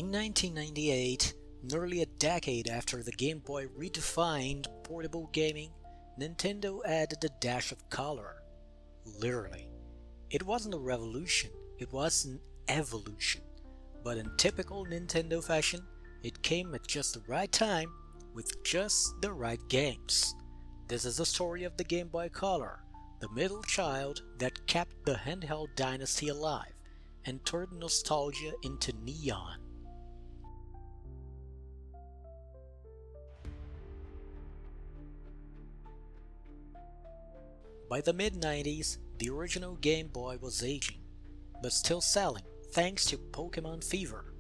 In 1998, nearly a decade after the Game Boy redefined portable gaming, Nintendo added a dash of color. Literally. It wasn't a revolution, it was an evolution. But in typical Nintendo fashion, it came at just the right time with just the right games. This is the story of the Game Boy Color, the middle child that kept the handheld dynasty alive and turned nostalgia into neon. By the mid-90s, the original Game Boy was aging, but still selling thanks to Pokémon fever.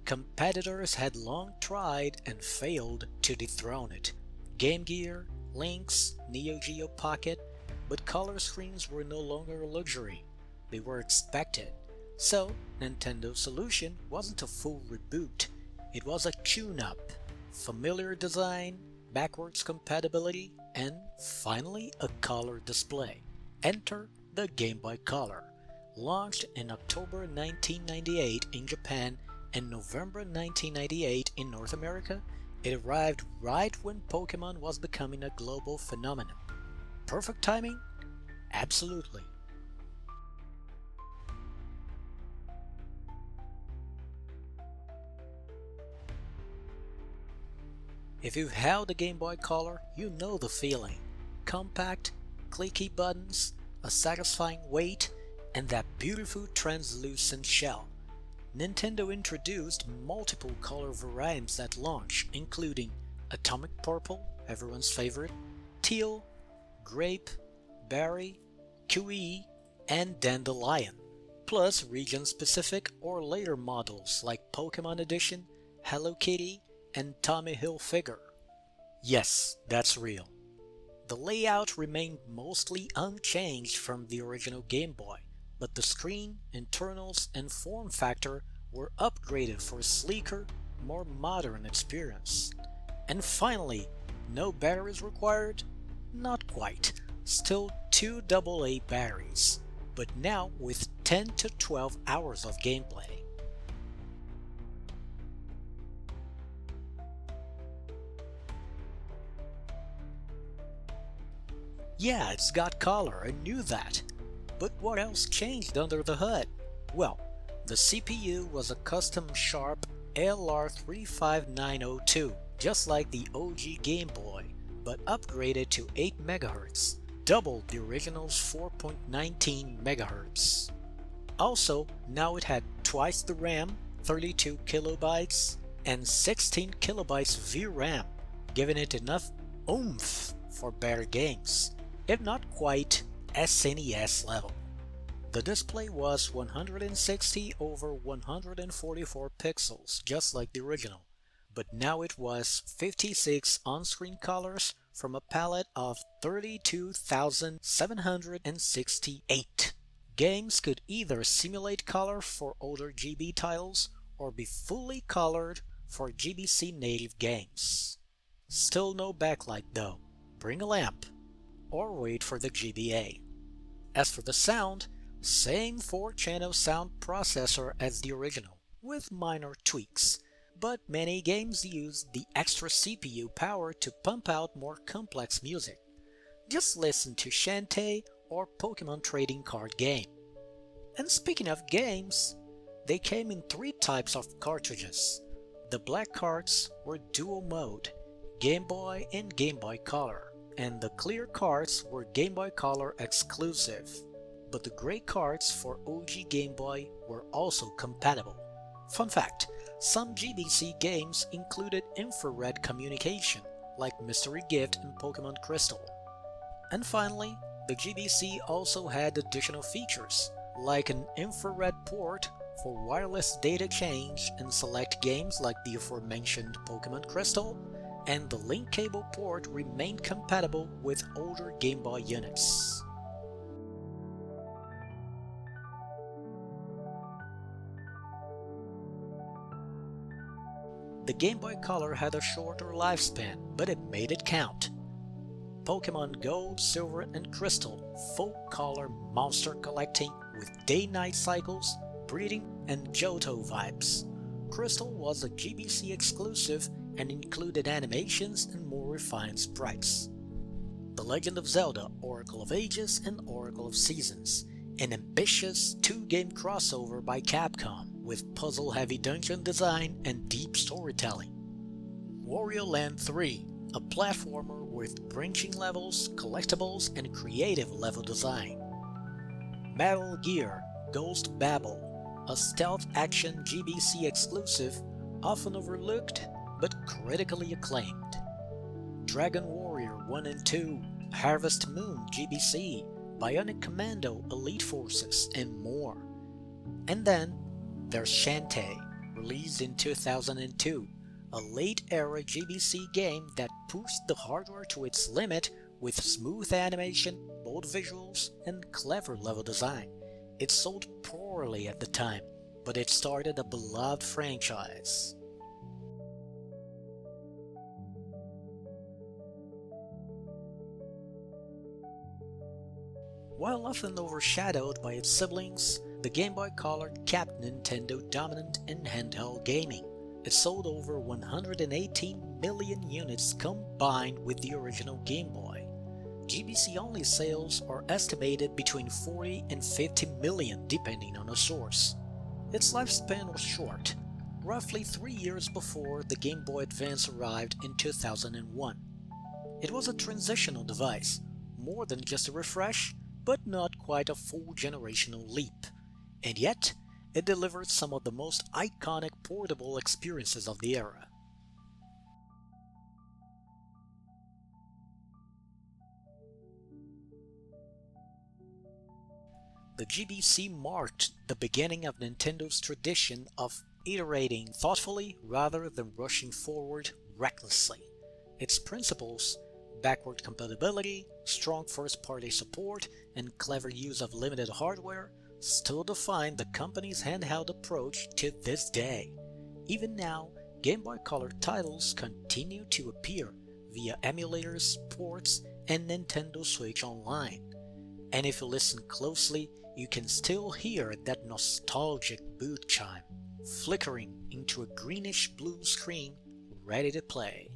Competitors had long tried and failed to dethrone it. Game Gear, Lynx, Neo Geo Pocket, but color screens were no longer a luxury. They were expected. So, Nintendo's solution wasn't a full reboot. It was a tune-up, familiar design, backwards compatibility, and finally a color display. Enter the Game Boy Color. Launched in October 1998 in Japan and November 1998 in North America, it arrived right when Pokémon was becoming a global phenomenon. Perfect timing? Absolutely. If you've held a Game Boy Color, you know the feeling. Compact, clicky buttons, a satisfying weight, and that beautiful translucent shell. Nintendo introduced multiple color variants at launch, including Atomic Purple, everyone's favorite, Teal, Grape, Berry, Kiwi, and Dandelion, plus region-specific or later models like Pokémon Edition, Hello Kitty, and Tommy Hilfiger. Yes, that's real. The layout remained mostly unchanged from the original Game Boy, but the screen, internals, and form factor were upgraded for a sleeker, more modern experience. And finally, no batteries required? Not quite. Still two AA batteries, but now with 10 to 12 hours of gameplay. Yeah, it's got color, I knew that. But what else changed under the hood? Well, the CPU was a custom Sharp LR35902, just like the OG Game Boy, but upgraded to 8 MHz, double the original's 4.19 MHz. Also, now it had twice the RAM, 32 KB, and 16 KB VRAM, giving it enough oomph for better games, if not quite SNES level. The display was 160 over 144 pixels, just like the original, but now it was 56 on-screen colors from a palette of 32,768. Games could either simulate color for older GB titles or be fully colored for GBC native games. Still no backlight though. Bring a lamp or wait for the GBA. As for the sound, same 4-channel sound processor as the original, with minor tweaks, but many games use the extra CPU power to pump out more complex music. Just listen to Shantae or Pokémon trading card game. And speaking of games, they came in 3 types of cartridges. The black cards were dual mode, Game Boy and Game Boy Color, and the clear cards were Game Boy Color exclusive, but the gray cards for OG Game Boy were also compatible. Fun fact, some GBC games included infrared communication, like Mystery Gift and Pokémon Crystal. And finally, the GBC also had additional features, like an infrared port for wireless data change in select games like the aforementioned Pokémon Crystal, and the link cable port remained compatible with older Game Boy units. The Game Boy Color had a shorter lifespan, but it made it count. Pokemon Gold, Silver, and Crystal, full-color monster collecting with day-night cycles, breeding, and Johto vibes. Crystal was a GBC exclusive and included animations and more refined sprites. The Legend of Zelda: Oracle of Ages and Oracle of Seasons, an ambitious two-game crossover by Capcom with puzzle-heavy dungeon design and deep storytelling. Wario Land 3, a platformer with branching levels, collectibles, and creative level design. Metal Gear Ghost Babel, a stealth action GBC exclusive, often overlooked but critically acclaimed. Dragon Warrior 1 and 2, Harvest Moon GBC, Bionic Commando Elite Forces, and more. And then there's Shantae, released in 2002, a late-era GBC game that pushed the hardware to its limit with smooth animation, bold visuals, and clever level design. It sold poorly at the time, but it started a beloved franchise. While often overshadowed by its siblings, the Game Boy Color kept Nintendo dominant in handheld gaming. It sold over 118 million units combined with the original Game Boy. GBC-only sales are estimated between 40 and 50 million depending on the source. Its lifespan was short, roughly 3 years before the Game Boy Advance arrived in 2001. It was a transitional device, more than just a refresh, but not quite a full generational leap. And yet, it delivered some of the most iconic portable experiences of the era. The GBC marked the beginning of Nintendo's tradition of iterating thoughtfully rather than rushing forward recklessly. Its principles, backward compatibility, strong first-party support, and clever use of limited hardware, still define the company's handheld approach to this day. Even now, Game Boy Color titles continue to appear via emulators, ports, and Nintendo Switch Online. And if you listen closely, you can still hear that nostalgic boot chime, flickering into a greenish-blue screen ready to play.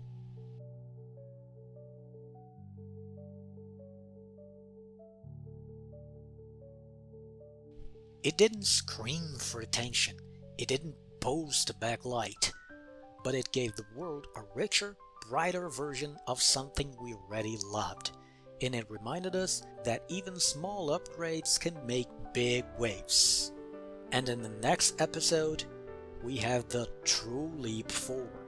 It didn't scream for attention, it didn't boast a backlight, but it gave the world a richer, brighter version of something we already loved. And it reminded us that even small upgrades can make big waves. And in the next episode, we have the true leap forward.